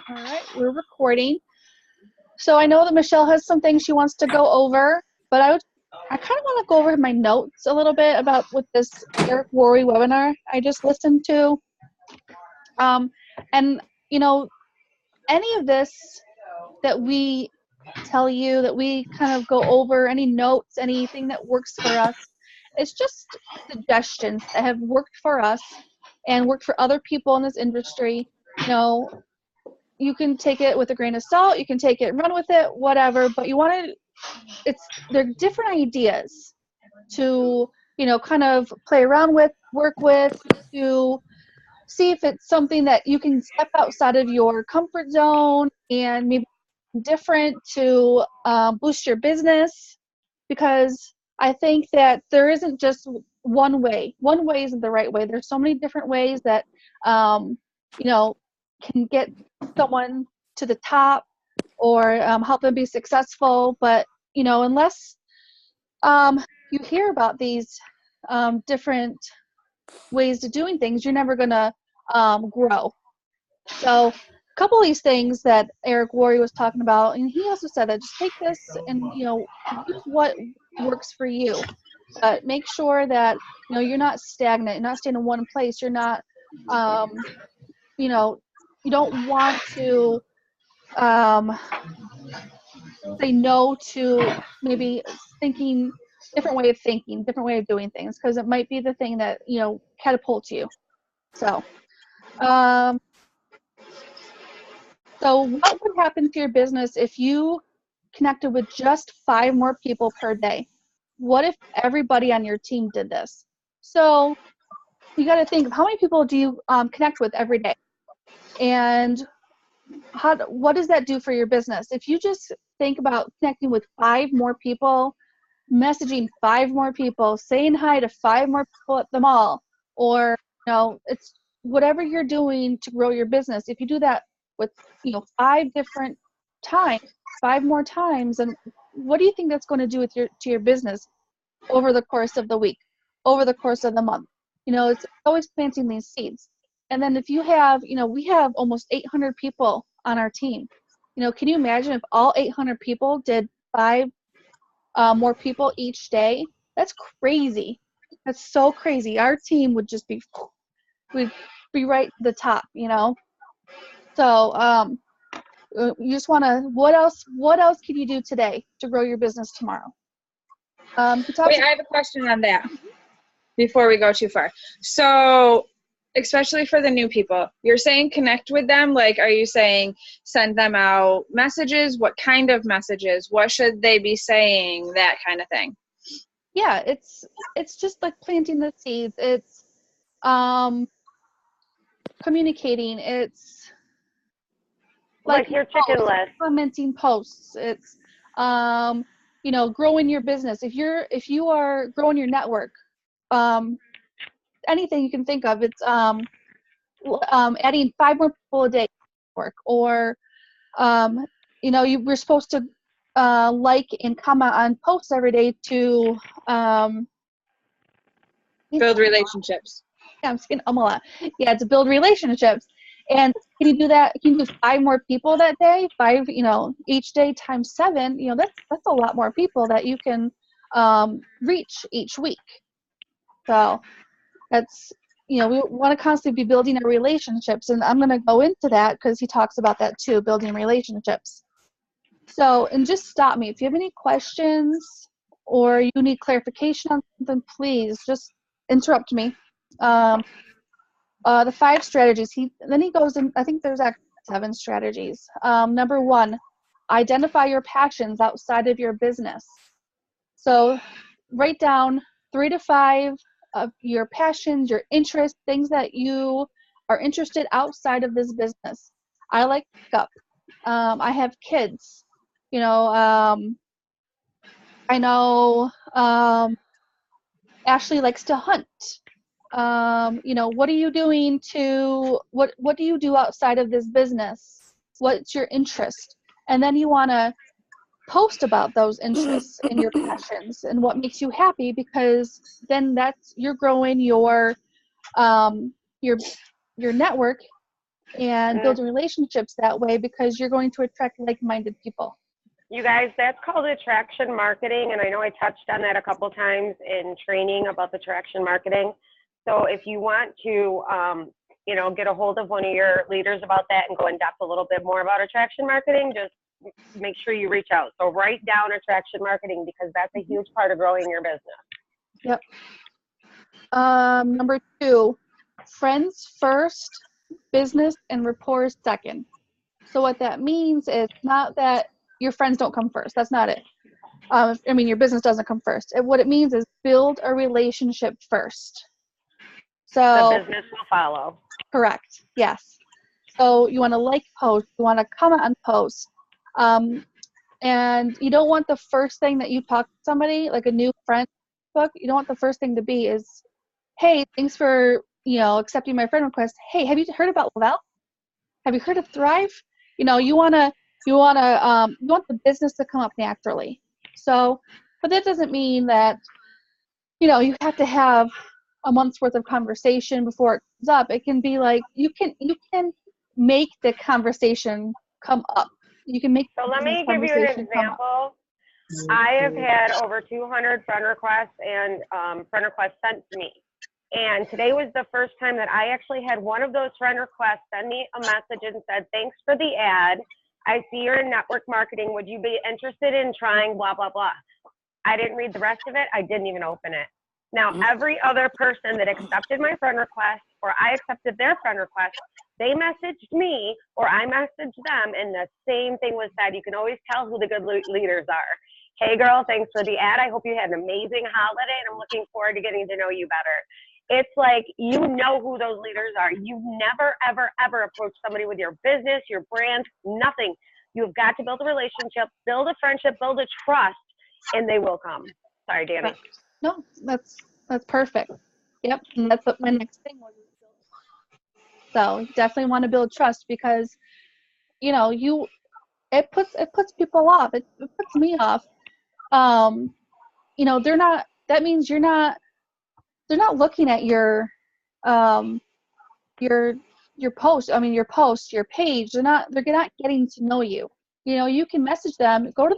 All right, we're recording. So I know that Michelle has some things she wants to go over, but I kind of want to go over my notes a little bit about with this Eric Worre webinar I just listened to. And you know, any of this that we tell you, that we kind of go over, any notes, anything that works for us, it's just suggestions that have worked for us and worked for other people in this industry. You know, you can take it with a grain of salt, you can take it and run with it, whatever, but you want to, they're different ideas to, kind of play around with, work with, to see if it's something that you can step outside of your comfort zone and maybe different to boost your business, because I think that there isn't just one way. One way isn't the right way. There's so many different ways that can get someone to the top or help them be successful. But unless you hear about these different ways of doing things, you're never gonna grow. So a couple of these things that Eric Worre was talking about, and he also said that just take this and use what works for you, but make sure that you're not stagnant, you're not staying in one place, you're not you don't want to say no to maybe thinking different way of thinking, different way of doing things, because it might be the thing that catapults you. So so what would happen to your business if you connected with just 5 more people per day? What if everybody on your team did this? So you got to think of how many people do you connect with every day, and what does that do for your business? If you just think about connecting with 5 more people, messaging 5 more people, saying hi to 5 more people at the mall, or it's whatever you're doing to grow your business. If you do that with 5 different times, 5 more times, and what do you think that's going to do with your business over the course of the week, over the course of the month? It's always planting these seeds. And then if you have, we have almost 800 people on our team. Can you imagine if all 800 people did 5 more people each day? That's crazy. That's so crazy. Our team would just be, we'd be right to the top, So you just want to, what else can you do today to grow your business tomorrow? Wait, I have a question on that before we go too far. So especially for the new people, you're saying connect with them. Like, are you saying send them out messages? What kind of messages? What should they be saying? That kind of thing. Yeah, it's just like planting the seeds. It's communicating. It's like your chicken list, commenting posts. It's growing your business. If you are growing your network, anything you can think of. It's adding 5 more people a day to work, or you were supposed to like and comment on posts every day to build relationships. Yeah, I'm saying a lot. Yeah, to build relationships. And can you do that? Can you do 5 more people that day? 5, each day times 7. That's a lot more people that you can reach each week. So that's, we want to constantly be building our relationships, and I'm going to go into that because he talks about that too, building relationships. So, and just stop me if you have any questions or you need clarification on something, please just interrupt me. The 5 strategies, then he goes in, I think there's actually 7 strategies. Number 1, identify your passions outside of your business. So write down 3 to 5 of your passions, your interests, things that you are interested outside of this business. I like makeup. I have kids. I know Ashley likes to hunt. What are you doing what do you do outside of this business? What's your interest? And then you want to post about those interests and your passions and what makes you happy, because then you're growing your network, and building relationships that way, because you're going to attract like-minded people. You guys, that's called attraction marketing, and I know I touched on that a couple times in training about the attraction marketing. So if you want to, get a hold of one of your leaders about that and go in depth a little bit more about attraction marketing, just make sure you reach out. So write down attraction marketing, because that's a huge part of growing your business. Yep. Number 2, friends first, business and rapport second. So what that means is not that your friends don't come first. That's not it. Your business doesn't come first. What it means is build a relationship first. So the business will follow. Correct. Yes. So you want to like posts, you want to comment on posts, and you don't want the first thing that you talk to somebody, like a new friend book, you don't want the first thing to be is, hey, thanks for accepting my friend request. Hey, have you heard about Lavelle? Have you heard of Thrive? You want the business to come up naturally. So, but that doesn't mean that you have to have a month's worth of conversation before it comes up. It can be like you can make the conversation come up. You can make. So let me give you an example. I have had over 200 friend requests and friend requests sent to me. And today was the first time that I actually had one of those friend requests send me a message and said, thanks for the ad. I see you're in network marketing. Would you be interested in trying blah, blah, blah? I didn't read the rest of it. I didn't even open it. Now, every other person that accepted my friend request or I accepted their friend request, they messaged me or I messaged them, and the same thing was said. You can always tell who the good leaders are. Hey, girl, thanks for the ad. I hope you had an amazing holiday, and I'm looking forward to getting to know you better. It's like you know who those leaders are. You never, ever, ever approach somebody with your business, your brand, nothing. You've got to build a relationship, build a friendship, build a trust, and they will come. Sorry, Danny. No, that's perfect. Yep, and that's what my next thing was. So you definitely want to build trust, because it puts people off. It puts me off. They're not. That means they're not looking at your post. Your post, your page. They're not getting to know you. You can message them. Go to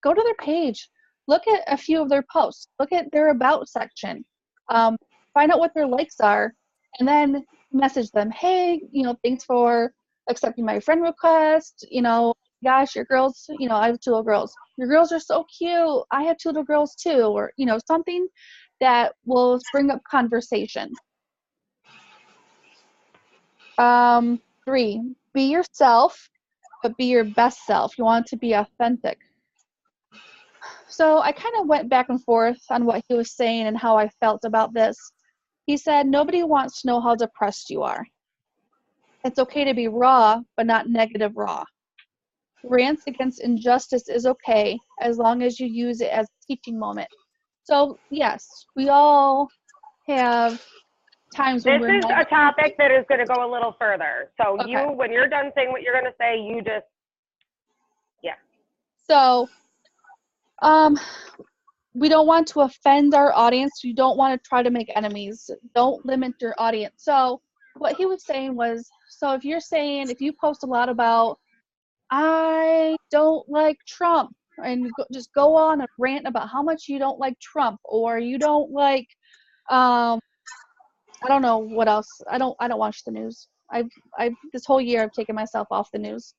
their page. Look at a few of their posts. Look at their about section. Find out what their likes are, and then message them. Hey, thanks for accepting my friend request. Gosh, your girls. I have 2 little girls. Your girls are so cute. I have 2 little girls too, or something that will bring up conversation. 3, be yourself, but be your best self. You want to be authentic. So I kind of went back and forth on what he was saying and how I felt about this. He said, nobody wants to know how depressed you are. It's okay to be raw, but not negative raw. Rants against injustice is okay as long as you use it as a teaching moment. So, yes, we all have times when This is a topic that is going to go a little further. So okay. When you're done saying what you're going to say, you just, yeah. So, we don't want to offend our audience. You don't want to try to make enemies. Don't limit your audience. So what he was saying was, so if you post a lot about, I don't like Trump, and just go on a rant about how much you don't like Trump, or you don't like, I don't know what else. I don't watch the news. This whole year I've taken myself off the news.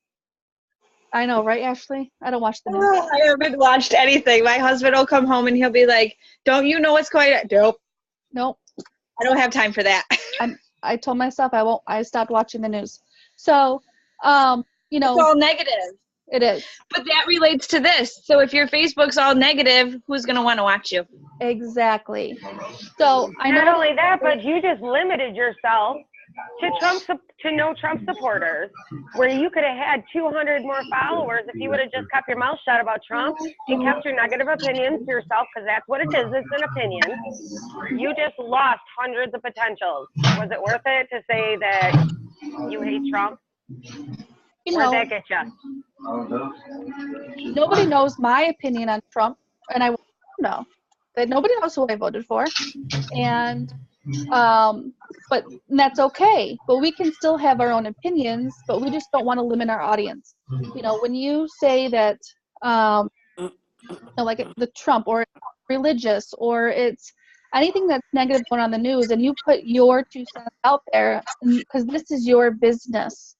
I know, right, Ashley? I don't watch the news. I haven't watched anything. My husband will come home and he'll be like, don't you know what's going on? Nope. I don't have time for that. I told myself I won't. I stopped watching the news. So, it's all negative. It is. But that relates to this. So if your Facebook's all negative, who's going to want to watch you? Exactly. So I know. Not only that, but you just limited yourself to no Trump supporters, where you could have had 200 more followers if you would have just kept your mouth shut about Trump and kept your negative opinions to yourself, because that's what it is. It's an opinion. You just lost hundreds of potentials. Was it worth it to say that you hate Trump? Where'd that get you? Nobody knows my opinion on Trump, and I know that nobody knows who I voted for. And But that's okay. But we can still have our own opinions, but we just don't want to limit our audience. You know, when you say that, you know, like the Trump or religious or it's anything that's negative going on the news, and you put your 2 cents out there, because this is your business.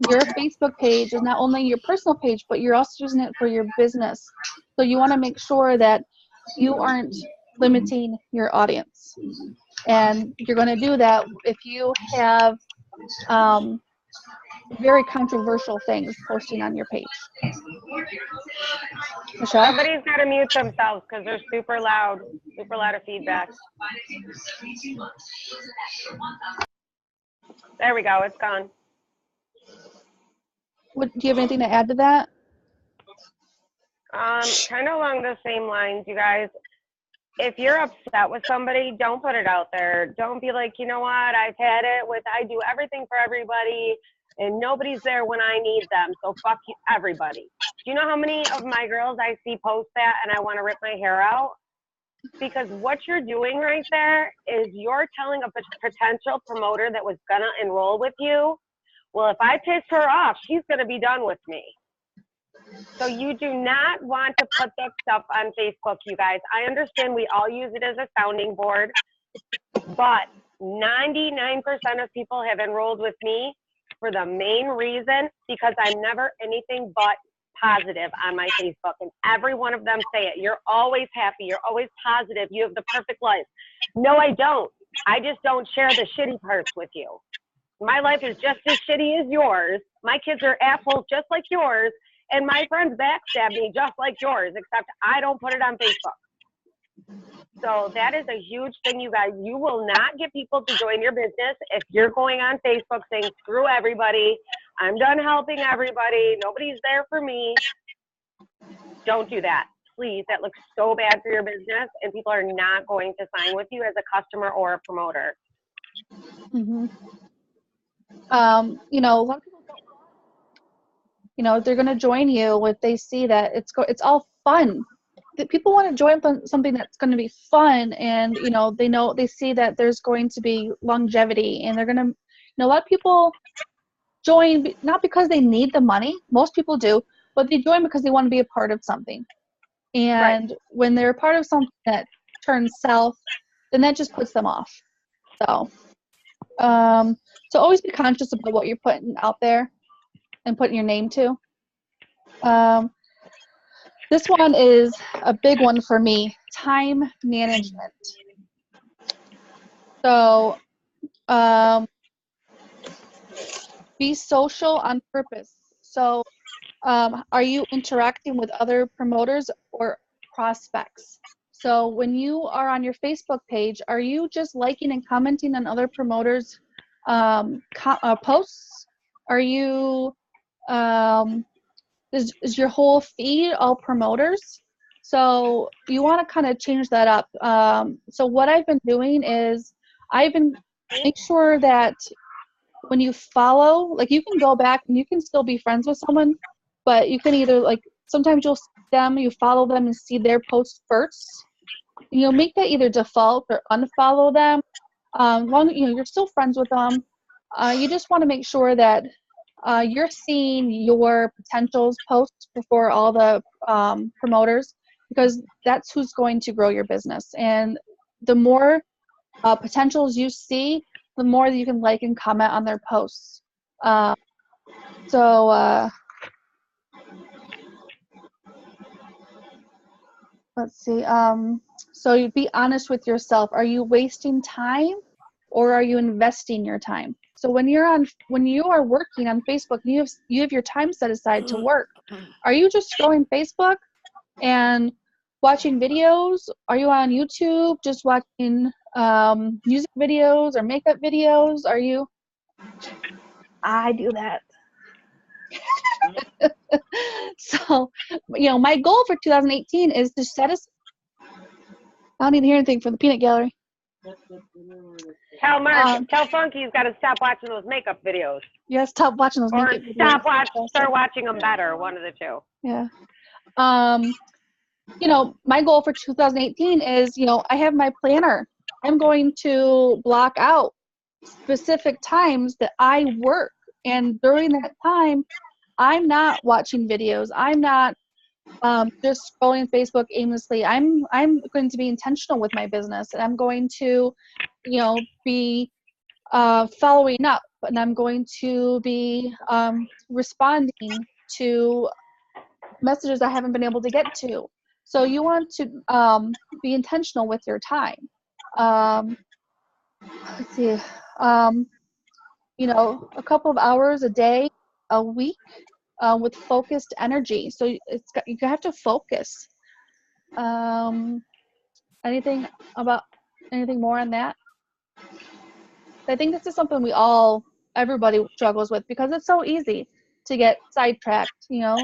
Your Facebook page is not only your personal page, but you're also using it for your business. So you want to make sure that you aren't limiting your audience. And you're going to do that if you have very controversial things posting on your page. Michelle? Somebody's got to mute themselves because they're super loud of feedback. There we go, it's gone. Do you have anything to add to that? Kind of along the same lines, you guys. If you're upset with somebody, don't put it out there. Don't be like, you know what, I do everything for everybody and nobody's there when I need them, so fuck you, everybody. Do you know how many of my girls I see post that and I want to rip my hair out? Because what you're doing right there is you're telling a potential promoter that was gonna enroll with you, well, if I piss her off, she's gonna be done with me. So you do not want to put that stuff on Facebook, you guys. I understand we all use it as a sounding board, but 99% of people have enrolled with me for the main reason because I'm never anything but positive on my Facebook, and every one of them say it. You're always happy. You're always positive. You have the perfect life. No, I don't. I just don't share the shitty parts with you. My life is just as shitty as yours. My kids are assholes just like yours. And my friends backstab me just like yours, except I don't put it on Facebook. So that is a huge thing, you guys. You will not get people to join your business if you're going on Facebook saying, screw everybody. I'm done helping everybody. Nobody's there for me. Don't do that. Please, that looks so bad for your business, and people are not going to sign with you as a customer or a promoter. Mm-hmm. You know, a lot of people don't, you know, they're going to join you if they see that it's all fun. That people want to join something that's going to be fun, and you know, they see that there's going to be longevity, and they're going to, you know, a lot of people join not because they need the money. Most people do, but they join because they want to be a part of something. And right. When they're a part of something that turns south, then that just puts them off. So always be conscious about what you're putting out there and putting your name to. This one is a big one for me, time management. So be social on purpose. So are you interacting with other promoters or prospects? So when you are on your Facebook page, are you just liking and commenting on other promoters' posts? Are you, is your whole feed all promoters? So you want to kind of change that up. So what I've been doing is make sure that when you follow, like you can go back and you can still be friends with someone, but you can either, like, sometimes you'll see them, you follow them and see their posts first. And you'll make that either default or unfollow them. You're still friends with them. You just want to make sure that you're seeing your potentials posts before all the promoters, because that's who's going to grow your business. And the more potentials you see, the more that you can like and comment on their posts. Let's see. So you be honest with yourself. Are you wasting time, or are you investing your time? So when you are working on Facebook, you have your time set aside to work. Are you just scrolling Facebook and watching videos? Are you on YouTube just watching music videos or makeup videos? I do that. So, you know, my goal for 2018 is to set us. I don't need to hear anything from the peanut gallery. Tell Mark, tell Funky he's got to stop watching those makeup videos. Yeah, stop watching those makeup videos. Start watching them better, one of the two. Yeah. You know, my goal for 2018 is, you know, I have my planner, I'm going to block out specific times that I work. And during that time, I'm not watching videos. I'm not just scrolling Facebook aimlessly. I'm going to be intentional with my business, and I'm going to, be following up, and I'm going to be responding to messages I haven't been able to get to. So you want to be intentional with your time. Let's see, a couple of hours a day, a week, with focused energy. So you have to focus. Anything more on that? I think this is something everybody struggles with, because it's so easy to get sidetracked,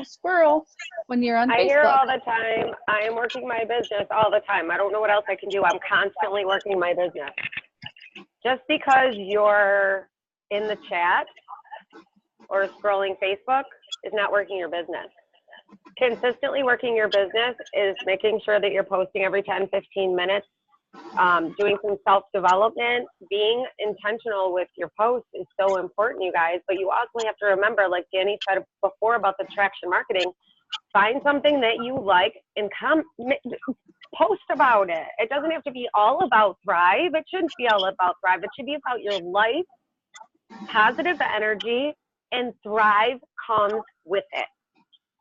squirrel when you're on Facebook. I hear all the time, I am working my business all the time. I don't know what else I can do. I'm constantly working my business. Just because you're in the chat or scrolling Facebook is not working your business. Consistently working your business is making sure that you're posting every 10, 15 minutes, doing some self-development. Being intentional with your posts is so important, you guys. But you also have to remember, like Danny said before about the traction marketing, find something that you like and post about it. It doesn't have to be all about Thrive. It shouldn't be all about Thrive. It should be about your life, positive energy, and Thrive comes with it.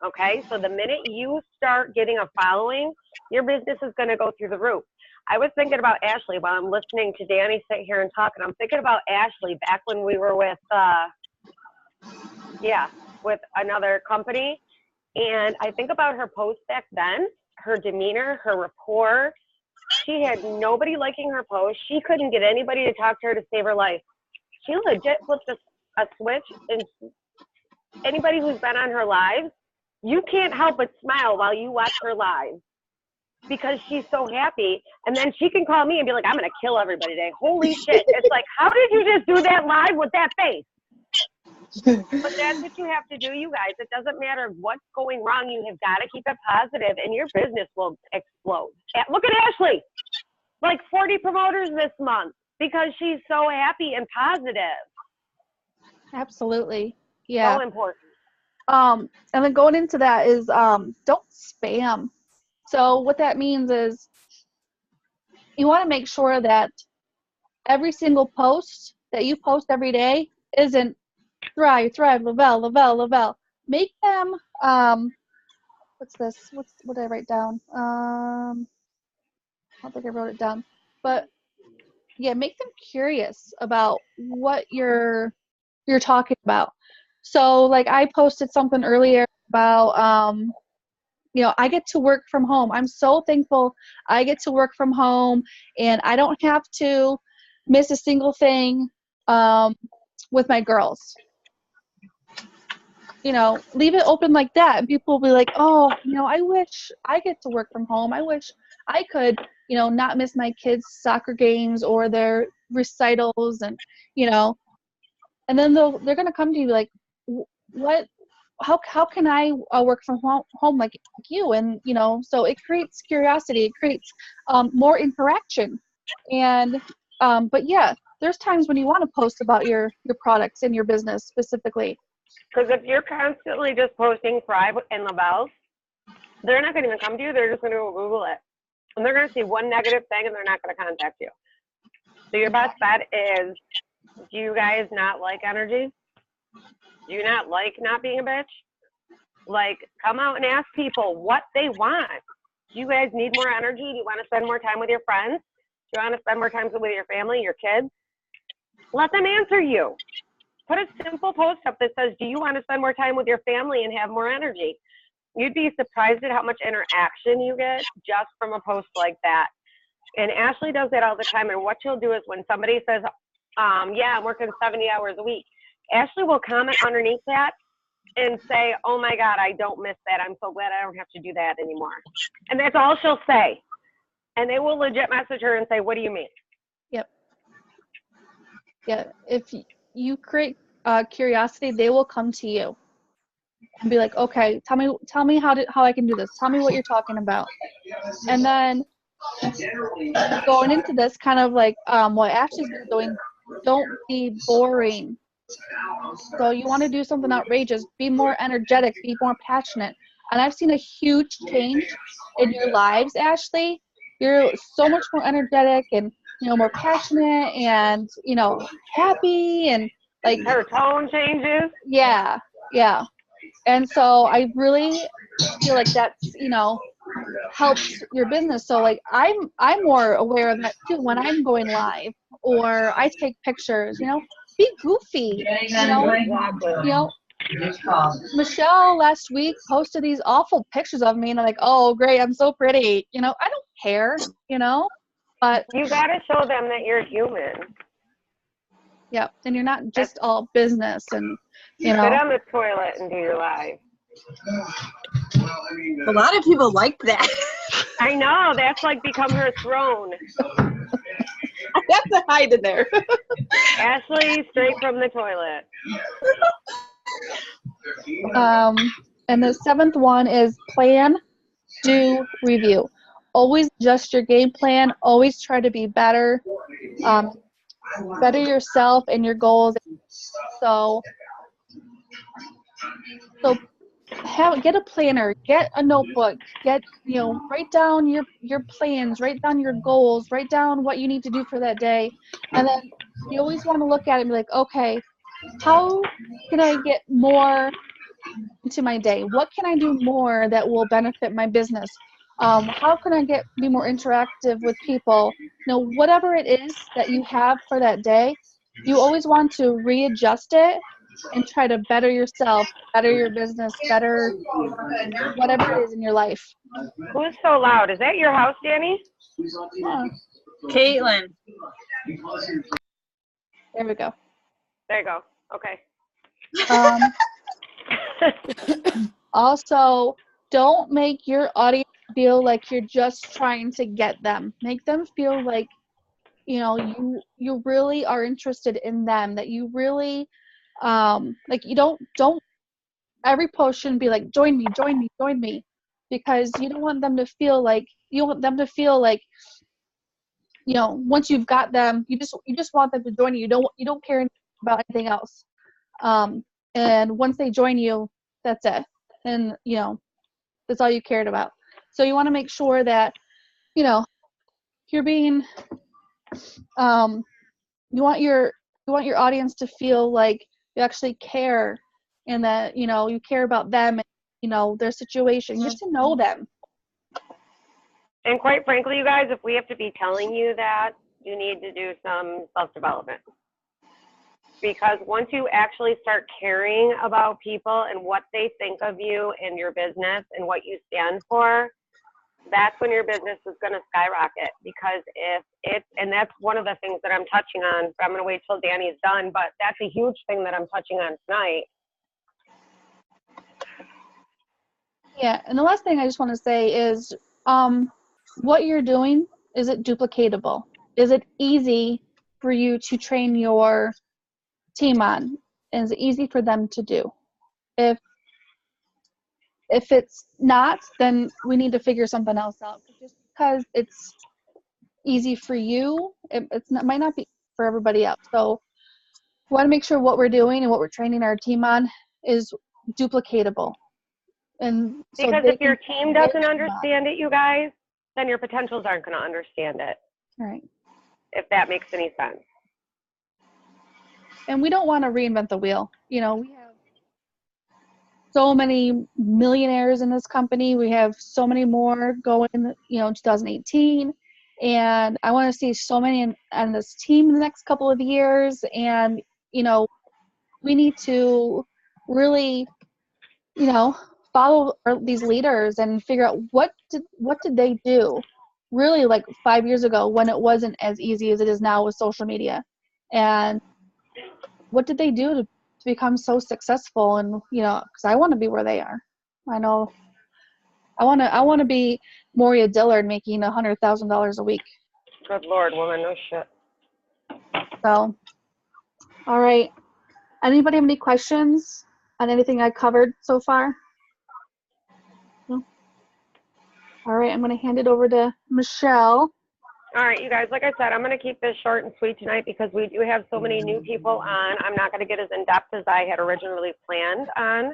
Okay, so the minute you start getting a following, your business is going to go through the roof. I was thinking about Ashley while I'm listening to Danny sit here and talk, and I'm thinking about Ashley back when we were with another company. And I think about her posts back then, her demeanor, her rapport. She had nobody liking her post. She couldn't get anybody to talk to her to save her life. She legit flipped a switch, and anybody who's been on her lives, you can't help but smile while you watch her live because she's so happy. And then she can call me and be like, I'm going to kill everybody today. Holy shit. It's like, how did you just do that live with that face? But that's what you have to do, you guys. It doesn't matter what's going wrong. You have got to keep it positive, and your business will explode. Look at Ashley. Like 40 promoters this month because she's so happy and positive. Absolutely. Yeah. So important. And then going into that is don't spam. So what that means is you want to make sure that every single post that you post every day isn't Thrive, Lavelle. Make them, what's this? What did I write down? I don't think I wrote it down. But yeah, make them curious about what you're talking about. So like I posted something earlier about, I get to work from home. I'm so thankful I get to work from home and I don't have to miss a single thing with my girls. Leave it open like that. And people will be like, oh, I wish I get to work from home. I wish I could, not miss my kids' soccer games or their recitals and then they're going to come to you like, what, how can I work from home like you? And, so it creates curiosity. It creates more interaction. And, but yeah, there's times when you want to post about your products and your business specifically. Because if you're constantly just posting Thrive and Lavelle, they're not going to even come to you. They're just going to go Google it. And they're going to see one negative thing and they're not going to contact you. So your best bet is, do you guys not like energy? Do you not like not being a bitch? Like, come out and ask people what they want. Do you guys need more energy? Do you want to spend more time with your friends? Do you want to spend more time with your family, your kids? Let them answer you. Put a simple post up that says, do you want to spend more time with your family and have more energy? You'd be surprised at how much interaction you get just from a post like that. And Ashley does that all the time. And what she'll do is when somebody says, yeah, I'm working 70 hours a week, Ashley will comment underneath that and say, oh my God, I don't miss that. I'm so glad I don't have to do that anymore. And that's all she'll say. And they will legit message her and say, what do you mean? Yep. Yeah. If you create curiosity, they will come to you and be like, okay, tell me how I can do this. Tell me what you're talking about. And then going into this, kind of like what Ashley's been doing, don't be boring. So you want to do something outrageous, be more energetic, be more passionate. And I've seen a huge change in your lives, Ashley. You're so much more energetic and, more passionate and, happy, and like her tone changes. Yeah. And so I really feel like that's, helps your business. So like I'm more aware of that too when I'm going live or I take pictures, be goofy, Michelle last week posted these awful pictures of me and I'm like, oh great, I'm so pretty. I don't care, but you got to show them that you're human. Yeah, and you're not just all business and, Sit on the toilet and do your live. A lot of people like that. I know, that's like become her throne. I have to hide in there. Ashley, straight from the toilet. And the 7th one is plan, do, review. Always adjust your game plan. Always try to be better. Better yourself and your goals. So get a planner, get a notebook, write down your plans, write down your goals, write down what you need to do for that day. And then you always want to look at it and be like, okay, how can I get more into my day? What can I do more that will benefit my business? How can I be more interactive with people? Whatever it is that you have for that day, you always want to readjust it and try to better yourself, better your business, better whatever it is in your life. Who's so loud? Is that your house, Danny? Caitlin. There we go. There you go. Okay. Also, don't make your audience feel like you're just trying to get them. Make them feel like, you really are interested in them, that you really, like you don't every post shouldn't be like, join me, because you don't want them to feel like, once you've got them, you just want them to join you. You don't care about anything else. And once they join you, that's it. And, that's all you cared about. So you want to make sure that, you're being, you want your audience to feel like you actually care and that, you care about them and, their situation. Get to know them. And quite frankly, you guys, if we have to be telling you that, you need to do some self-development. Because once you actually start caring about people and what they think of you and your business and what you stand for, that's when your business is going to skyrocket. Because and that's one of the things that I'm touching on, but I'm going to wait till Danny's done, but that's a huge thing that I'm touching on tonight. Yeah, and the last thing I just want to say is, what you're doing, is it duplicatable? Is it easy for you to train your team on? Is it easy for them to do? If it's not, then we need to figure something else out. Just because it's easy for you, it might not be for everybody else. So we want to make sure what we're doing and what we're training our team on is duplicatable. And so because if your team doesn't understand it, you guys, then your potentials aren't going to understand it. Right. If that makes any sense. And we don't want to reinvent the wheel. We have so many millionaires in this company. We have so many more going, in 2018. And I want to see so many on this team in the next couple of years. And, we need to really, follow these leaders and figure out what did they do really like 5 years ago when it wasn't as easy as it is now with social media. And what did they do to become so successful? And, because I want to be where they are. I know I want to be Moria Dillard making $100,000 a week. Good Lord, woman, no shit. So, all right. Anybody have any questions on anything I covered so far? No? All right, I'm going to hand it over to Michelle. All right, you guys, like I said, I'm going to keep this short and sweet tonight because we do have so many new people on. I'm not going to get as in-depth as I had originally planned on.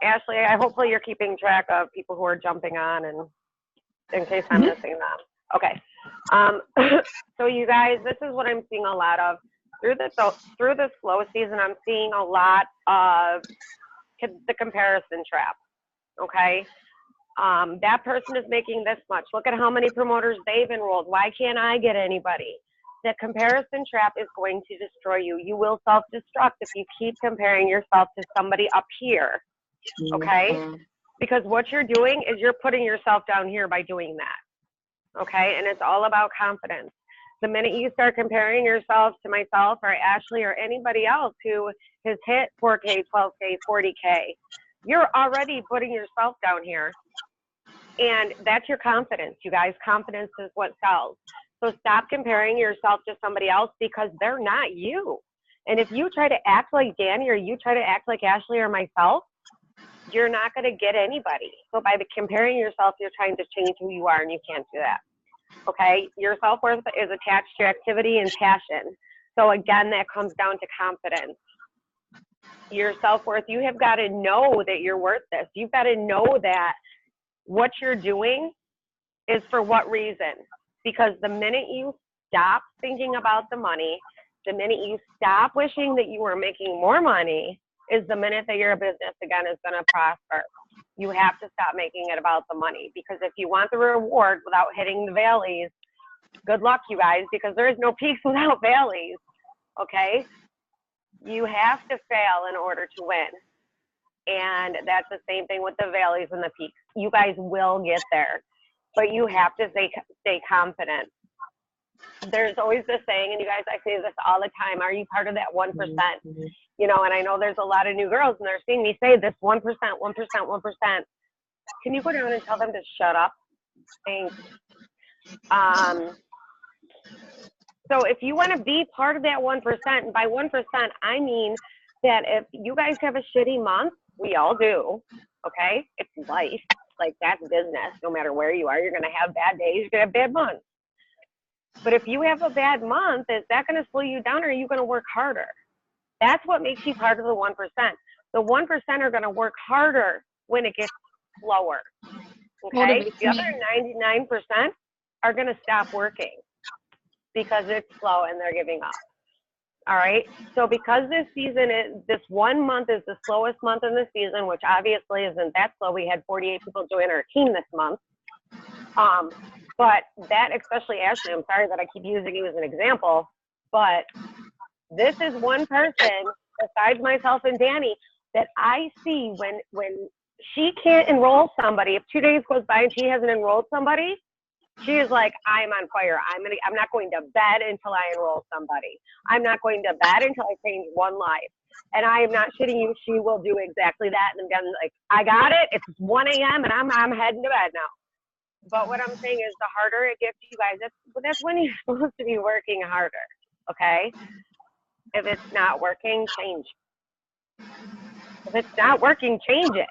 Ashley, hopefully you're keeping track of people who are jumping on and in case I'm missing them. Okay. So you guys, this is what I'm seeing a lot of. Through the slow season, I'm seeing a lot of the comparison trap, okay? That person is making this much. Look at how many promoters they've enrolled. Why can't I get anybody? The comparison trap is going to destroy you. You will self-destruct if you keep comparing yourself to somebody up here, okay? Because what you're doing is you're putting yourself down here by doing that, okay? And it's all about confidence. The minute you start comparing yourself to myself or Ashley or anybody else who has hit 4K, 12K, 40K, you're already putting yourself down here. And that's your confidence, you guys. Confidence is what sells. So stop comparing yourself to somebody else because they're not you. And if you try to act like Danny or you try to act like Ashley or myself, you're not going to get anybody. So by comparing yourself, you're trying to change who you are, and you can't do that. Okay? Your self-worth is attached to activity and passion. So again, that comes down to confidence. Your self-worth, you have got to know that you're worth this. You've got to know that what you're doing is for what reason. Because the minute you stop thinking about the money, the minute you stop wishing that you were making more money, is the minute that your business again is going to prosper. You have to stop making it about the money, because if you want the reward without hitting the valleys, good luck, you guys, because there is no peaks without valleys, okay? You have to fail in order to win. And that's the same thing with the valleys and the peaks. You guys will get there, but you have to stay confident. There's always this saying, and you guys, I say this all the time, are you part of that 1%? You know, and I know there's a lot of new girls and they're seeing me say this 1%, 1%, 1%. Can you go down and tell them to shut up? Thanks. So if you want to be part of that 1%, and by 1%, I mean that if you guys have a shitty month, we all do, okay? It's life. Like, that's business. No matter where you are, you're going to have bad days, you're going to have bad months. But if you have a bad month, is that going to slow you down, or are you going to work harder? That's what makes you part of the 1%. The 1% are going to work harder when it gets slower, okay? The other 99% are going to stop working because it's slow and they're giving up. All right. So because this season this 1 month is the slowest month in the season, which obviously isn't that slow. We had 48 people join our team this month. But that, especially Ashley, I'm sorry that I keep using you as an example, but this is one person besides myself and Danny that I see when she can't enroll somebody. If 2 days goes by and she hasn't enrolled somebody, she is like, I'm on fire. I'm not going to bed until I enroll somebody. I'm not going to bed until I change one life. And I am not shitting you. She will do exactly that. And again, like, I got it. It's 1 a.m. and I'm heading to bed now. But what I'm saying is, the harder it gets, you guys, that's when you're supposed to be working harder. Okay? If it's not working, change. If it's not working, change it.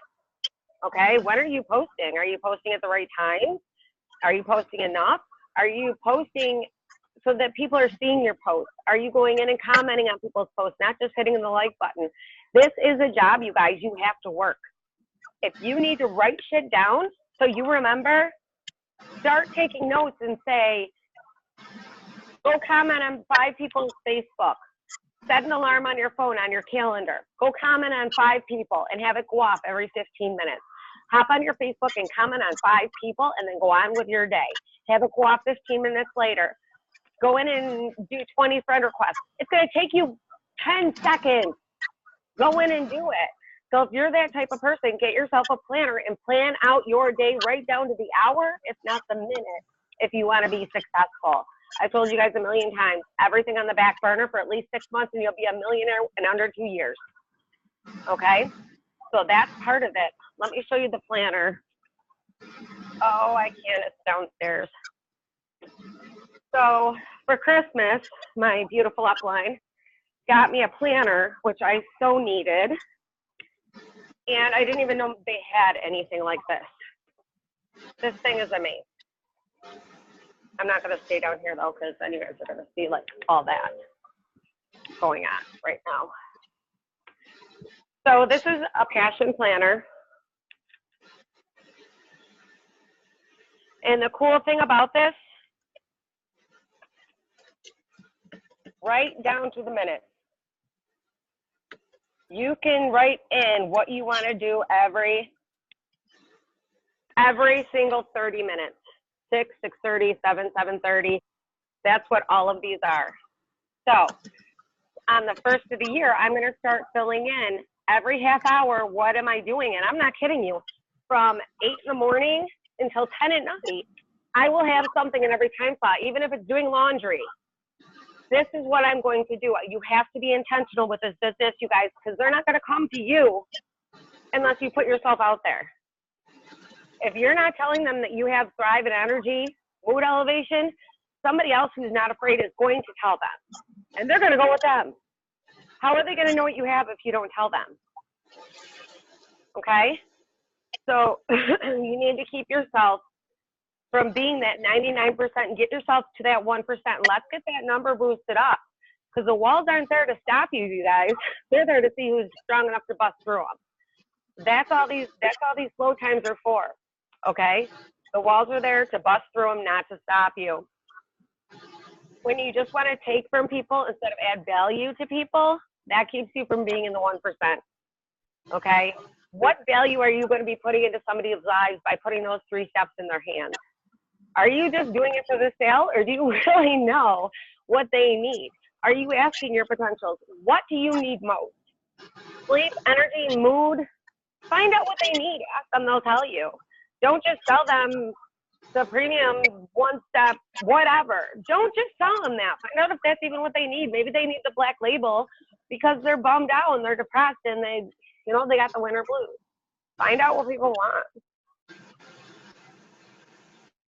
Okay? When are you posting? Are you posting at the right time? Are you posting enough? Are you posting so that people are seeing your posts? Are you going in and commenting on people's posts, not just hitting the like button? This is a job, you guys. You have to work. If you need to write shit down so you remember, start taking notes and say, go comment on 5 people's Facebook. Set an alarm on your phone, on your calendar. Go comment on 5 people and have it go off every 15 minutes. Hop on your Facebook and comment on 5 people and then go on with your day. Have it go off 15 minutes later. Go in and do 20 friend requests. It's going to take you 10 seconds. Go in and do it. So if you're that type of person, get yourself a planner and plan out your day right down to the hour, if not the minute, if you want to be successful. I've told you guys a million times, everything on the back burner for at least 6 months and you'll be a millionaire in under 2 years. Okay? So that's part of it. Let me show you the planner. Oh, I can't. It's downstairs. So for Christmas, my beautiful upline got me a planner, which I so needed. And I didn't even know they had anything like this. This thing is amazing. I'm not going to stay down here though, because then you guys are going to see like all that going on right now. So this is a passion planner. And the cool thing about this, right down to the minute, you can write in what you want to do every single 30 minutes. 6, 6:30, 7, 7:30. That's what all of these are. So on the first of the year, I'm going to start filling in every half hour. What am I doing? And I'm not kidding you. From 8 in the morning until 10 at night, I will have something in every time slot, even if it's doing laundry. This is what I'm going to do. You have to be intentional with this business, you guys, because they're not going to come to you unless you put yourself out there. If you're not telling them that you have thrive and energy, mood elevation, somebody else who's not afraid is going to tell them. And they're going to go with them. How are they going to know what you have if you don't tell them? Okay? So you need to keep yourself from being that 99% and get yourself to that 1%. Let's get that number boosted up. Because the walls aren't there to stop you, you guys. They're there to see who's strong enough to bust through them. That's all these slow times are for. Okay? The walls are there to bust through them, not to stop you. When you just want to take from people instead of add value to people, that keeps you from being in the 1%. Okay? What value are you going to be putting into somebody's lives by putting those 3 steps in their hands? Are you just doing it for the sale, or do you really know what they need? Are you asking your potentials, what do you need most? Sleep, energy, mood? Find out what they need. Ask them, they'll tell you. Don't just sell them the premium 1-step, whatever. Don't just sell them that. Find out if that's even what they need. Maybe they need the black label because they're bummed out and they're depressed and they got the winter blues. Find out what people want.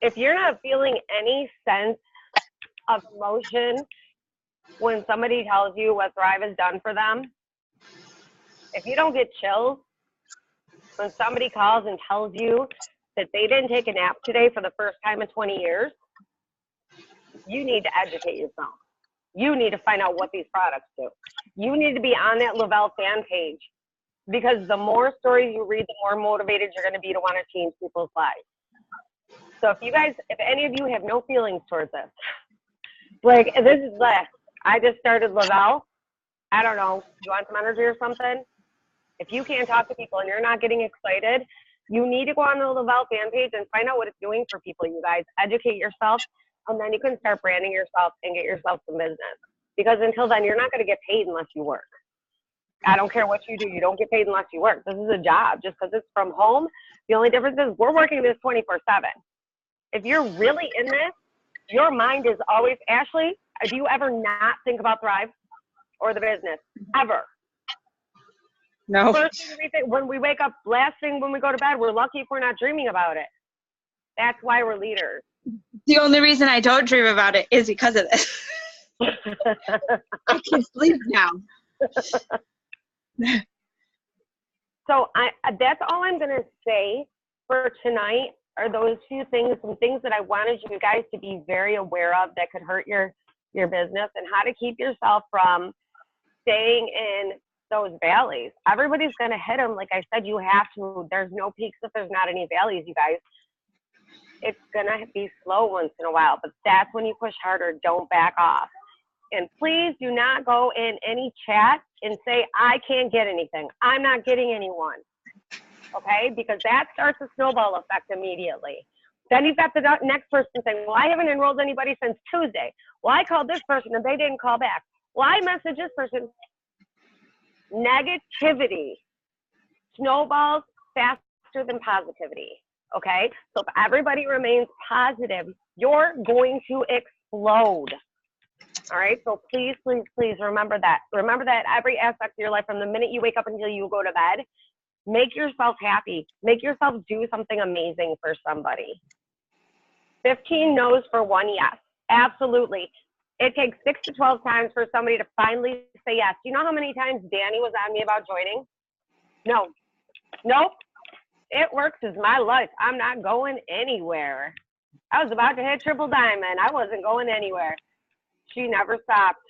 If you're not feeling any sense of emotion when somebody tells you what Thrive has done for them, if you don't get chills when somebody calls and tells you that they didn't take a nap today for the first time in 20 years, you need to educate yourself. You need to find out what these products do. You need to be on that Lavelle fan page, because the more stories you read, the more motivated you're going to be to want to change people's lives. So if any of you have no feelings towards this, like this is I just started Lavelle. I don't know, you want some energy or something? If you can't talk to people and you're not getting excited, you need to go on the Lavelle fan page and find out what it's doing for people, you guys. Educate yourself, and then you can start branding yourself and get yourself some business. Because until then, you're not going to get paid unless you work. I don't care what you do. You don't get paid unless you work. This is a job. Just because it's from home, the only difference is we're working this 24/7. If you're really in this, your mind is always, Ashley, do you ever not think about Thrive or the business? Ever? No. First thing we think when we wake up, last thing when we go to bed, we're lucky if we're not dreaming about it. That's why we're leaders. The only reason I don't dream about it is because of this. I can sleep now. So that's all I'm going to say for tonight are those few things, some things that I wanted you guys to be very aware of that could hurt your business, and how to keep yourself from staying in those valleys. Everybody's going to hit them. Like I said, you have to. There's no peaks if there's not any valleys, you guys. It's going to be slow once in a while, but that's when you push harder. Don't back off. And please do not go in any chat and say, I can't get anything. I'm not getting anyone. Okay? Because that starts a snowball effect immediately. Then you've got the next person saying, well, I haven't enrolled anybody since Tuesday. Well, I called this person and they didn't call back. Well, I messaged this person. Negativity snowballs faster than positivity. Okay? So if everybody remains positive, you're going to explode. All right? So please, please, please remember that. Remember that every aspect of your life, from the minute you wake up until you go to bed, make yourself happy. Make yourself do something amazing for somebody. 15 no's for 1 yes. Absolutely. It takes 6 to 12 times for somebody to finally say yes. Do you know how many times Danny was on me about joining? No. Nope. It Works is my life. I'm not going anywhere. I was about to hit triple diamond. I wasn't going anywhere. She never stopped.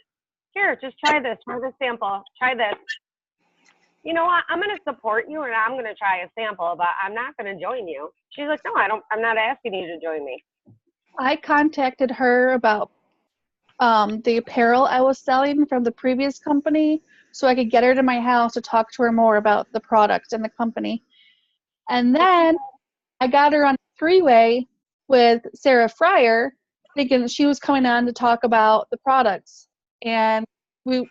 Here, just try this. Try this sample. Try this. You know what? I'm going to support you and I'm going to try a sample, but I'm not going to join you. She's like, no, I'm not asking you to join me. I contacted her about the apparel I was selling from the previous company so I could get her to my house to talk to her more about the product and the company. And then I got her on a three-way with Sarah Fryer, thinking she was coming on to talk about the products. And we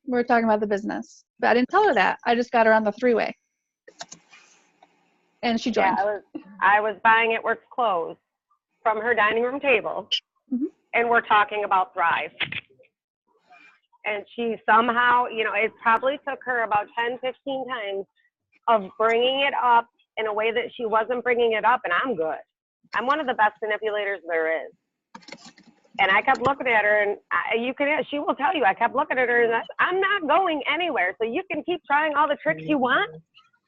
were talking about the business. But I didn't tell her that. I just got her on the three-way. And she joined. Yeah, I was buying It Works clothes from her dining room table, and we're talking about Thrive. And she somehow, it probably took her about 10, 15 times of bringing it up in a way that she wasn't bringing it up, and I'm good. I'm one of the best manipulators there is. And I kept looking at her, and she will tell you, I kept looking at her, and I'm not going anywhere. So you can keep trying all the tricks you want.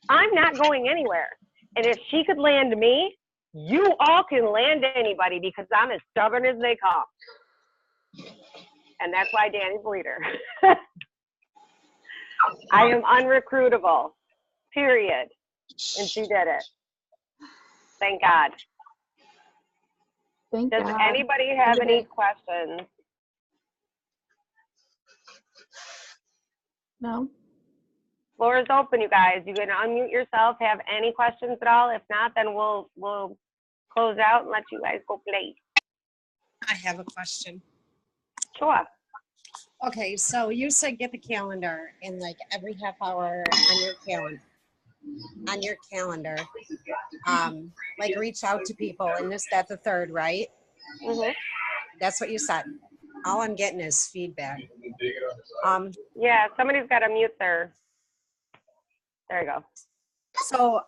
I'm not going anywhere. And if she could land me, you all can land anybody because I'm as stubborn as they come. And that's why Danny's leader. I am unrecruitable, period. And she did it. Thank God. Does anybody have any questions? No. Floor is open, you guys. You can unmute yourself. Have any questions at all? If not, then we'll close out and let you guys go play. I have a question. Sure. Okay, so you said get the calendar in like every half hour on your calendar. Like reach out to people and this, that, the third, right? Mm-hmm. That's what you said. All I'm getting is feedback. Yeah, somebody's got to mute their. There you go. So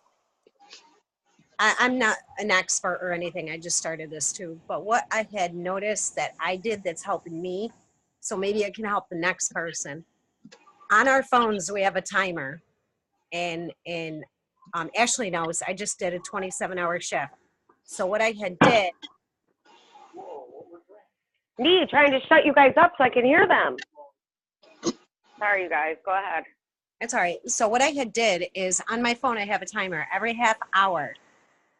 I'm not an expert or anything. I just started this too. But what I had noticed that I did that's helping me, so maybe it can help the next person. On our phones, we have a timer. And Ashley knows I just did a 27-hour shift. So what I had did. Me trying to shut you guys up so I can hear them. Sorry, you guys. Go ahead. It's all right. So what I had did is on my phone, I have a timer. Every half hour,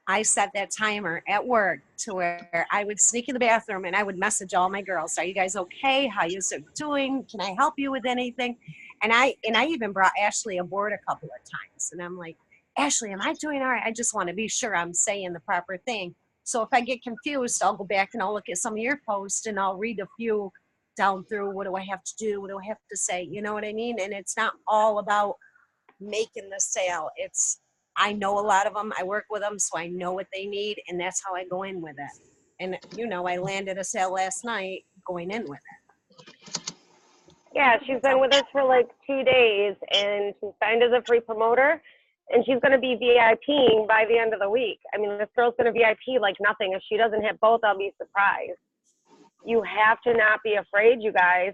I set that timer at work to where I would sneak in the bathroom and I would message all my girls. Are you guys okay? How you doing? Can I help you with anything? And I even brought Ashley aboard a couple of times. And I'm like, Ashley, am I doing all right? I just want to be sure I'm saying the proper thing. So if I get confused, I'll go back and I'll look at some of your posts and I'll read a few down through. What do I have to do? What do I have to say? You know what I mean? And it's not all about making the sale. I know a lot of them. I work with them, so I know what they need. And that's how I go in with it. And, I landed a sale last night going in with it. Yeah, she's been with us for like 2 days, and she's signed as a free promoter, and she's going to be VIPing by the end of the week. I mean, this girl's going to VIP like nothing. If she doesn't hit both, I'll be surprised. You have to not be afraid, you guys.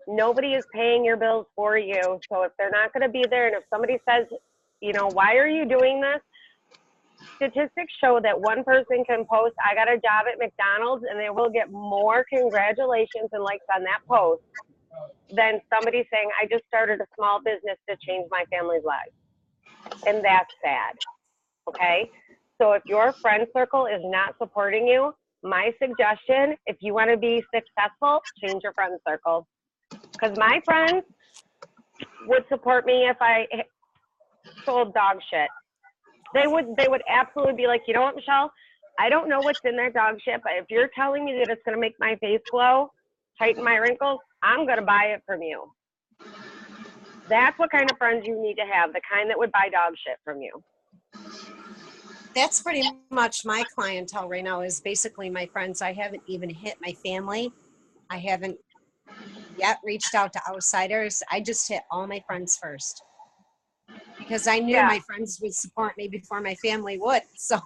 Nobody is paying your bills for you. So if they're not going to be there, and if somebody says, why are you doing this? Statistics show that one person can post, I got a job at McDonald's, and they will get more congratulations and likes on that post than somebody saying, I just started a small business to change my family's lives. And that's sad, okay? So if your friend circle is not supporting you, my suggestion, if you want to be successful, change your friend circle. Because my friends would support me if I sold dog shit. They would absolutely be like, you know what, Michelle? I don't know what's in that dog shit, but if you're telling me that it's going to make my face glow, tighten my wrinkles, I'm going to buy it from you. That's what kind of friends you need to have, the kind that would buy dog shit from you. That's pretty much my clientele right now is basically my friends. I haven't even hit my family. I haven't yet reached out to outsiders. I just hit all my friends first because I knew my friends would support me before my family would. So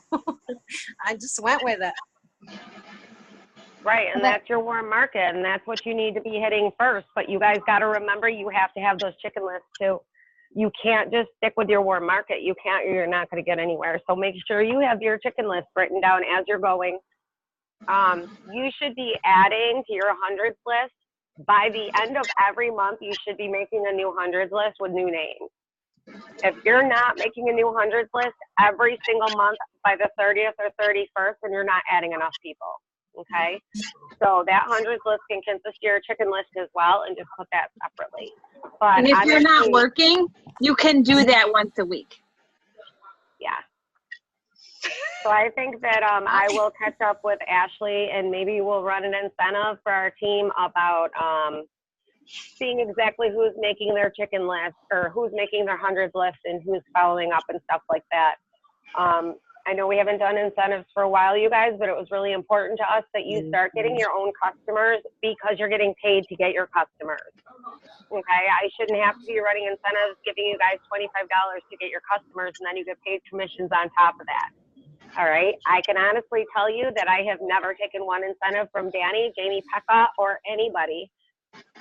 I just went with it. Right, and that's your warm market, and that's what you need to be hitting first. But you guys got to remember, you have to have those chicken lists too. you can't just stick with your warm market. You're not going to get anywhere. So make sure you have your chicken list written down as you're going. You should be adding to your hundreds list. By the end of every month, you should be making a new hundreds list with new names. If you're not making a new hundreds list every single month by the 30th or 31st, then you're not adding enough people. Okay, so that hundreds list can consist of your chicken list as well, and just put that separately. But And if you're not working, you can do that once a week. Yeah. So I think that I will catch up with Ashley, and maybe we'll run an incentive for our team about seeing exactly who's making their chicken list or who's making their hundreds list and who's following up and stuff like that. I know we haven't done incentives for a while, you guys, but it was really important to us that you start getting your own customers because you're getting paid to get your customers. Okay, I shouldn't have to be running incentives, giving you guys $25 to get your customers, and then you get paid commissions on top of that. All right, I can honestly tell you that I have never taken one incentive from Danny, Jamie Pekka, or anybody.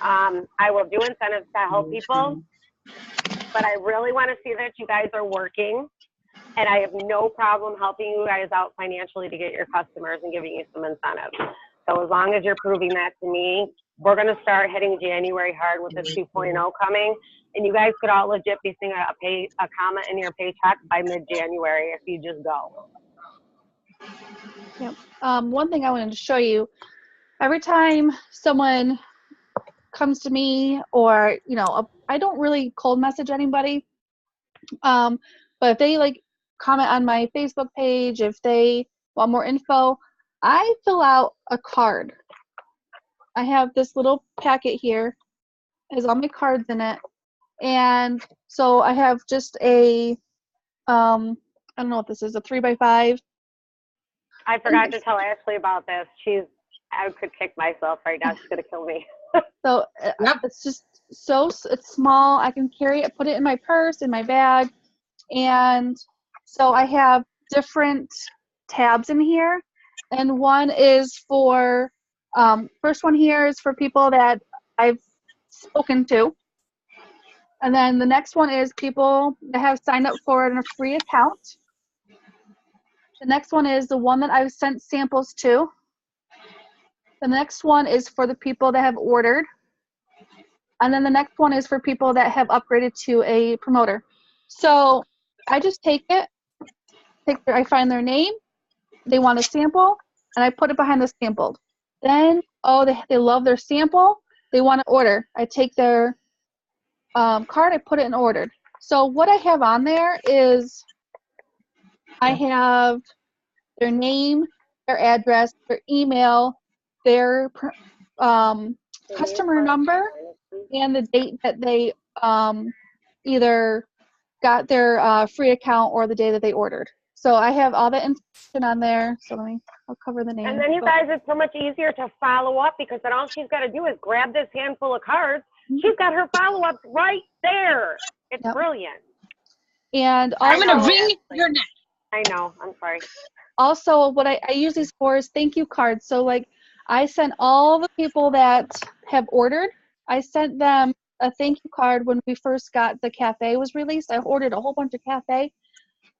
I will do incentives to help people, but I really want to see that you guys are working. And I have no problem helping you guys out financially to get your customers and giving you some incentives. So as long as you're proving that to me, we're going to start hitting January hard with the 2.0 coming. And you guys could all legit be seeing a comment in your paycheck by mid-January if you just go. Yep. One thing I wanted to show you, every time someone comes to me or, I don't really cold message anybody. But if they comment on my Facebook page, if they want more info, I fill out a card. I have this little packet here. It has all my cards in it. And so I have just a, I don't know what this is, a 3x5. I forgot to tell Ashley about this. I could kick myself right now. She's going to kill me. So it's just it's small. I can carry it, put it in my purse, in my bag. And so I have different tabs in here. And one is for, first one here is for people that I've spoken to. And then the next one is people that have signed up for a free account. The next one is the one that I've sent samples to. The next one is for the people that have ordered. And then the next one is for people that have upgraded to a promoter. So I just take it, I find their name, they want a sample, and I put it behind the sampled. Then, they love their sample, they want to order. I take their card, I put it in ordered. So what I have on there is I have their name, their address, their email, their customer number, and the date that they either got their free account or the day that they ordered. So I have all the information on there. So I'll cover the name. And then you guys, it's so much easier to follow up because then all she's got to do is grab this handful of cards. She's got her follow-ups right there. It's brilliant. And I'm going to wring your neck. I know. I'm sorry. Also, what I use these for is thank you cards. So I sent all the people that have ordered, I sent them a thank you card when we first got the cafe was released. I ordered a whole bunch of cafe.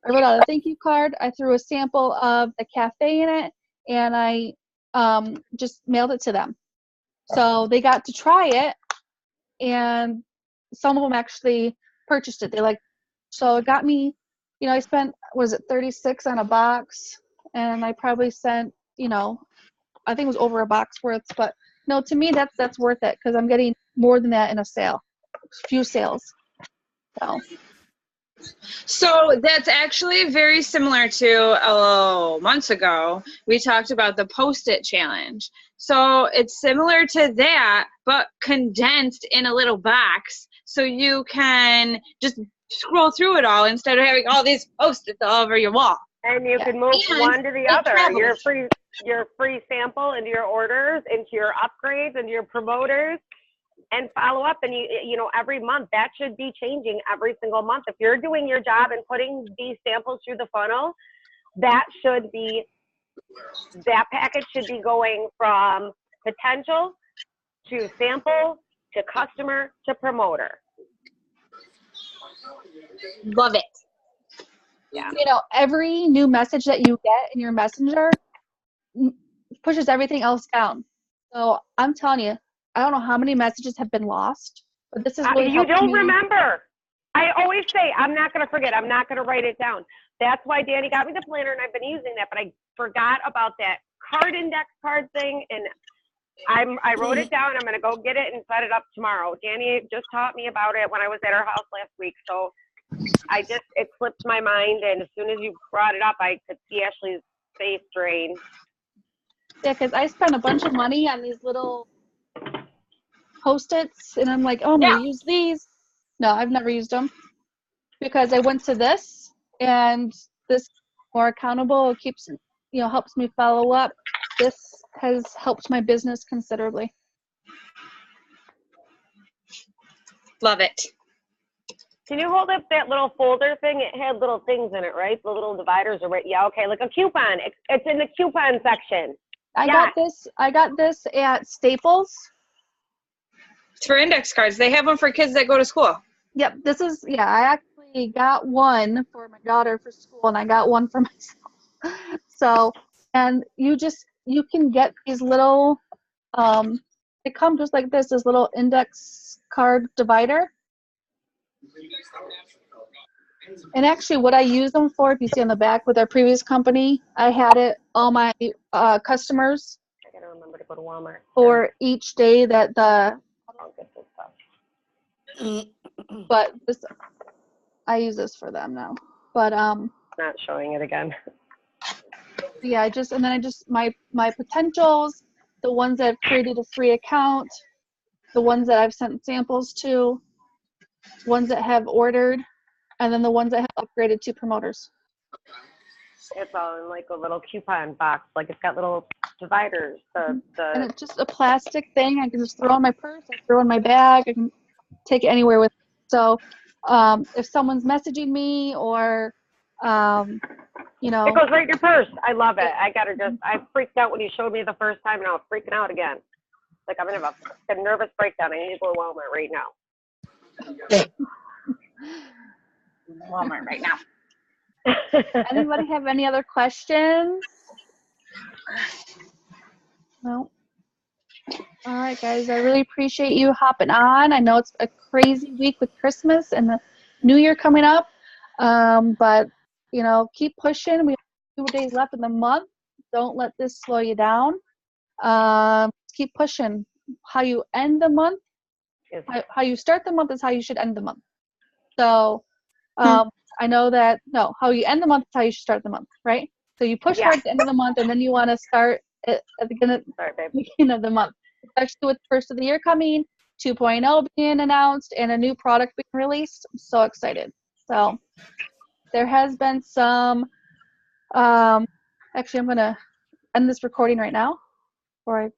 I wrote out a thank you card. I threw a sample of the cafe in it, and I just mailed it to them. So they got to try it, and some of them actually purchased it. So it got me, I spent, $36 on a box, and I probably sent, I think it was over a box worth, but no, to me that's worth it because I'm getting more than that in a few sales. So that's actually very similar to months ago. We talked about the Post-it challenge. So it's similar to that, but condensed in a little box so you can just scroll through it all instead of having all these Post-its all over your wall. And you can move one to the other. Your free sample into your orders, into your upgrades, into your promoters, and follow up. And every month that should be changing every single month. If you're doing your job and putting these samples through the funnel, that package should be going from potential to sample to customer to promoter. Love it. Yeah. You know, every new message that you get in your messenger pushes everything else down. So I'm telling you, I don't know how many messages have been lost, but this is really You helped don't me. remember. I always say, I'm not going to forget. I'm not going to write it down. That's why Danny got me the planner, and I've been using that, but I forgot about that card index card thing, and I wrote it down. I'm going to go get it and set it up tomorrow. Danny just taught me about it when I was at her house last week, so it slipped my mind, and as soon as you brought it up, I could see Ashley's face drain. Yeah, because I spent a bunch of money on these little Post-its, and I'm like, oh, I'm going to use these. No, I've never used them because I went to this, and this more accountable. It keeps, you know, helps me follow up. This has helped my business considerably. Love it. Can you hold up that little folder thing? It had little things in it, right? The little dividers are right. Yeah, okay, like a coupon. It's in the coupon section. I got this at Staples. It's for index cards. They have them for kids that go to school. Yep, this is, yeah, I actually got one for my daughter for school, and I got one for myself. So, and you can get these little, they come just like this little index card divider. And actually what I use them for, if you see on the back with our previous company, I had it, all my customers, I gotta remember to go to Walmart. for each day that I'll get this stuff. but this, I use this for them now. But Not showing it again. yeah, my potentials, the ones that have created a free account, the ones that I've sent samples to, ones that have ordered, and then the ones that have upgraded to promoters. It's all in like a little coupon box. Like it's got little dividers. And it's just a plastic thing. I can just throw in my purse, I throw in my bag, I can take it anywhere with me. So if someone's messaging me or you know, it goes right in your purse. I love it. I freaked out when you showed me the first time, and I was freaking out again. Like I'm gonna have a nervous breakdown. I need to go to Walmart right now. Walmart right now. anybody have any other questions? No. All right, guys, I really appreciate you hopping on. I know it's a crazy week with Christmas and the New Year coming up, but, you know, keep pushing. We have 2 days left in the month. Don't let this slow you down. Keep pushing. How you end the month, how you start the month is how you should end the month. So I know that, no, how you end the month is how you should start the month, right? So you push hard at the end of the month, and then you want to start at the beginning of the month. Especially with the first of the year coming, 2.0 being announced, and a new product being released. I'm so excited. So there has been some, actually I'm going to end this recording right now before I